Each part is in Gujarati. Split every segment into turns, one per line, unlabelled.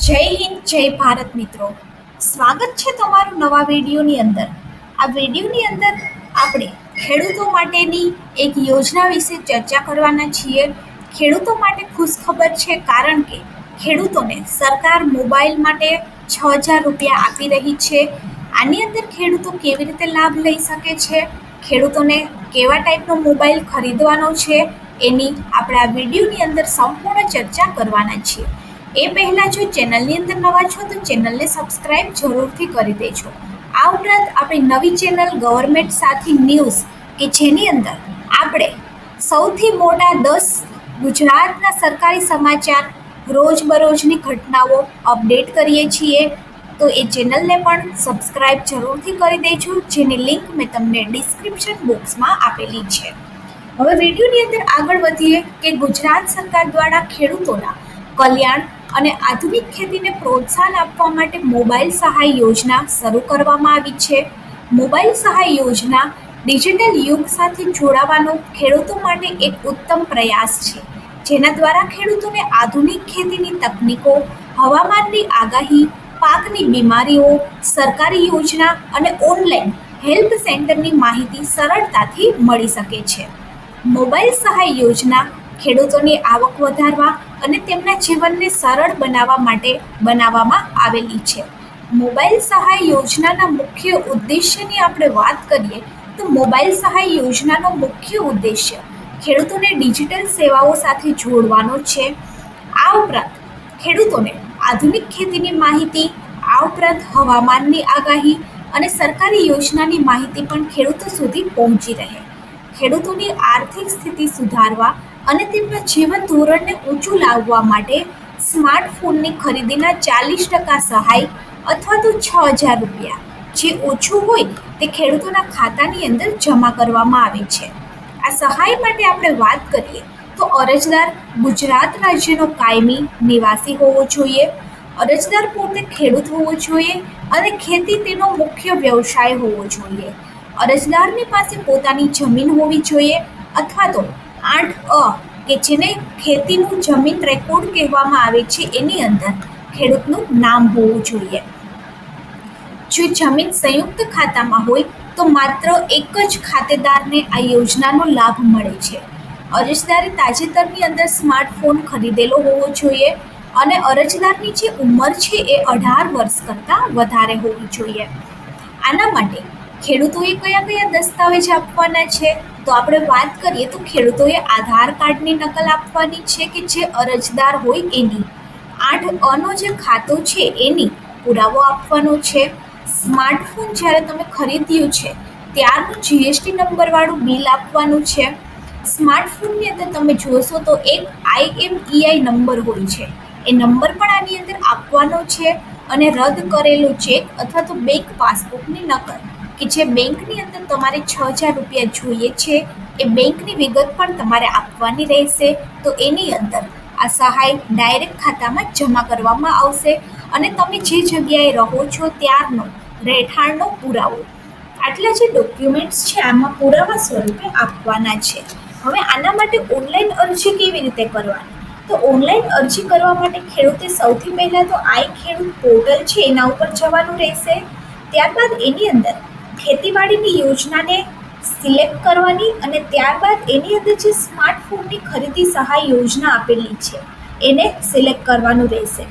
જય હિન્દ જય ભારત મિત્રો. સ્વાગત છે તમારું નવા વિડીયોની અંદર. આ વિડીયોની અંદર આપણે ખેડૂતો માટેની એક યોજના વિશે ચર્ચા કરવાના છીએ. ખેડૂતો માટે ખુશખબર છે, કારણ કે ખેડૂતોને સરકાર મોબાઈલ માટે 6,000 રૂપિયા આપી રહી છે. આની અંદર ખેડૂતો કેવી રીતે લાભ લઈ શકે છે, ખેડૂતોને કેવા ટાઈપનો મોબાઈલ ખરીદવાનો છે, એની આપણે આ વિડીયોની અંદર સંપૂર્ણ ચર્ચા કરવાના છીએ. એ પહેલાં જો ચેનલની અંદર નવા છો તો ચેનલને સબસ્ક્રાઈબ જરૂરથી કરી દેજો. આ ઉપરાંત આપણી નવી ચેનલ ગવર્મેન્ટ સાથી ન્યૂઝ, કે જેની અંદર આપણે સૌથી મોટા 10 ગુજરાતના સરકારી સમાચાર, રોજબરોજની ઘટનાઓ અપડેટ કરીએ છીએ. તો એ ચેનલને પણ સબસ્ક્રાઈબ જરૂરથી કરી દેજો, જેની લિંક મેં તમને ડિસ્ક્રિપ્શન બોક્સમાં આપેલી છે. હવે વિડીયોની અંદર આગળ વધીએ કે ગુજરાત સરકાર દ્વારા ખેડૂતોના કલ્યાણ અને આધુનિક ખેતીને પ્રોત્સાહન આપવા માટે મોબાઈલ સહાય યોજના શરૂ કરવામાં આવી છે. મોબાઈલ સહાય યોજના ડિજિટલ યુગ સાથે જોડાવાનો ખેડૂતો માટે એક ઉત્તમ પ્રયાસ છે, જેના દ્વારા ખેડૂતોને આધુનિક ખેતીની તકનીકો, હવામાનની આગાહી, પાકની બીમારીઓ, સરકારી યોજના અને ઓનલાઈન હેલ્પ સેન્ટરની માહિતી સરળતાથી મળી શકે છે. મોબાઈલ સહાય યોજના ખેડૂતોની આવક વધારવા અને તેમના જીવનને સરળ બનાવવા માટે બનાવવામાં આવેલી છે. મોબાઈલ સહાય યોજનાના મુખ્ય ઉદ્દેશ્યની આપણે વાત કરીએ તો મોબાઈલ સહાય યોજનાનો મુખ્ય ઉદ્દેશ્ય ખેડૂતોને ડિજિટલ સેવાઓ સાથે જોડવાનો છે. આ ઉપરાંત ખેડૂતોને આધુનિક ખેતીની માહિતી, આ ઉપરાંત હવામાનની આગાહી અને સરકારી યોજનાની માહિતી પણ ખેડૂતો સુધી પહોંચી રહે. ખેડૂતોની આર્થિક સ્થિતિ સુધારવા અને તેમના જીવન ધોરણને ઊંચું લાવવા માટે સ્માર્ટફોનની ખરીદીના 40% સહાય અથવા તો 6,000 રૂપિયા, જે ઓછું હોય તે ખેડૂતોના ખાતાની અંદર જમા કરવામાં આવે છે. આ સહાય માટે આપણે વાત કરીએ તો અરજદાર ગુજરાત રાજ્યનો કાયમી નિવાસી હોવો જોઈએ, અરજદાર પોતે ખેડૂત હોવો જોઈએ અને ખેતી તેનો મુખ્ય વ્યવસાય હોવો જોઈએ. અરજદારની પાસે પોતાની જમીન હોવી જોઈએ અથવા તો 8A, કે જેને ખેતીનું જમીન રેકોર્ડ કહેવામાં આવે છે, એની અંદર ખેડૂતનું નામ હોવું જોઈએ. જો જમીન સંયુક્ત ખાતામાં હોય તો માત્ર એક જ ખાતેદારને આ યોજનાનો લાભ મળે છે. અરજદારે તાજેતરની અંદર સ્માર્ટફોન ખરીદેલો હોવો જોઈએ અને અરજદારની જે ઉંમર છે એ 18 વર્ષ કરતાં વધારે હોવી જોઈએ. આના માટે ખેડૂતોએ કયા કયા દસ્તાવેજ આપવાના છે, તો આપણે વાત કરીએ તો ખેડૂતોએ આધાર કાર્ડની નકલ આપવાની છે, કે જે અરજદાર હોય એની. 8A જે ખાતું છે એની પુરાવો આપવાનો છે. સ્માર્ટફોન જ્યારે તમે ખરીદ્યું છે ત્યારનું GST નંબરવાળું બિલ આપવાનું છે. સ્માર્ટફોનની અંદર તમે જોશો તો એક IMEI નંબર હોય છે, એ નંબર પણ આની અંદર આપવાનો છે. અને રદ કરેલો ચેક અથવા તો બેંક પાસબુકની નકલ, કે જે બેંકની અંદર તમારે 6,000 રૂપિયા જોઈએ છે, એ બેંકની વિગત પણ તમારે આપવાની રહેશે. તો એની અંદર આ સહાય ડાયરેક્ટ ખાતામાં જમા કરવામાં આવશે અને તમે જે જગ્યાએ રહો છો ત્યારનો રહેઠાણનો પુરાવો, આટલા જે ડોક્યુમેન્ટ્સ છે આમાં પુરાવા સ્વરૂપે આપવાના છે. હવે આના માટે ઓનલાઈન અરજી કેવી રીતે કરવાની, તો ઓનલાઈન અરજી કરવા માટે ખેડૂતે સૌથી પહેલાં તો આઈ ખેડૂત પોર્ટલ છે એના ઉપર જવાનું રહેશે. ત્યારબાદ એની અંદર ખેતીવાડીની યોજનાને સિલેક્ટ કરવાની અને ત્યારબાદ એની અંદર જે સ્માર્ટફોનની ખરીદી સહાય યોજના આપેલી છે એને સિલેક્ટ કરવાનું રહેશે.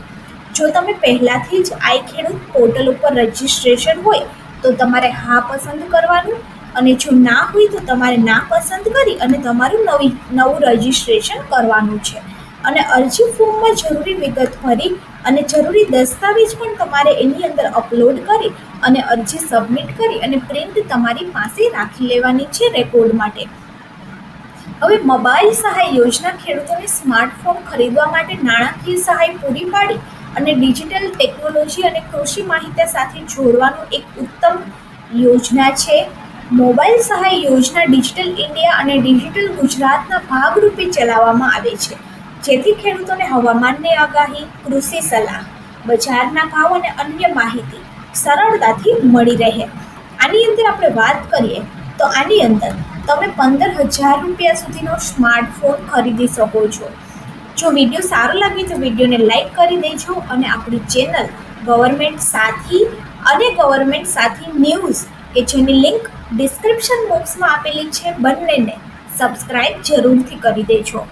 જો તમે પહેલાંથી જ આઈ ખેડૂત પોર્ટલ ઉપર રજિસ્ટ્રેશન હોય તો તમારે હા પસંદ કરવાનું, અને જો ના હોય તો તમારે ના પસંદ કરી અને તમારું નવું રજિસ્ટ્રેશન કરવાનું છે. અને અરજી ફોર્મમાં જરૂરી વિગત ભરી અને જરૂરી દસ્તાવેજ પણ તમારે એની અંદર અપલોડ કરી અને અરજી સબમિટ કરી અને પ્રિન્ટ તમારી પાસે રાખી લેવાની છે રેકોર્ડ માટે. હવે મોબાઈલ સહાય યોજના ખેડૂતોને સ્માર્ટફોન ખરીદવા માટે નાણાકીય સહાય પૂરી પાડી અને ડિજિટલ ટેકનોલોજી અને કૃષિ માહિતી સાથે જોડવાનું એક ઉત્તમ યોજના છે. મોબાઈલ સહાય યોજના ડિજિટલ ઇન્ડિયા અને ડિજિટલ ગુજરાતના ભાગરૂપે ચલાવવામાં આવે છે, જેથી ખેડૂતોને હવામાનની આગાહી, કૃષિ સલાહ, બજારના ભાવ અને અન્ય માહિતી સરળતાથી મળી રહે. આની અંદર આપણે વાત કરીએ તો આની અંદર તમે 15,000 રૂપિયા સુધીનો સ્માર્ટફોન ખરીદી શકો છો. જો વિડીયો સારો લાગે તો વિડીયોને લાઈક કરી દેજો અને આપણી ચેનલ ગવર્મેન્ટ સાથી અને ગવર્મેન્ટ સાથી ન્યૂઝ કે જેની લિંક ડિસ્ક્રિપ્શન બોક્સમાં આપેલી છે બંનેને સબસ્ક્રાઇબ જરૂરથી કરી દેજો.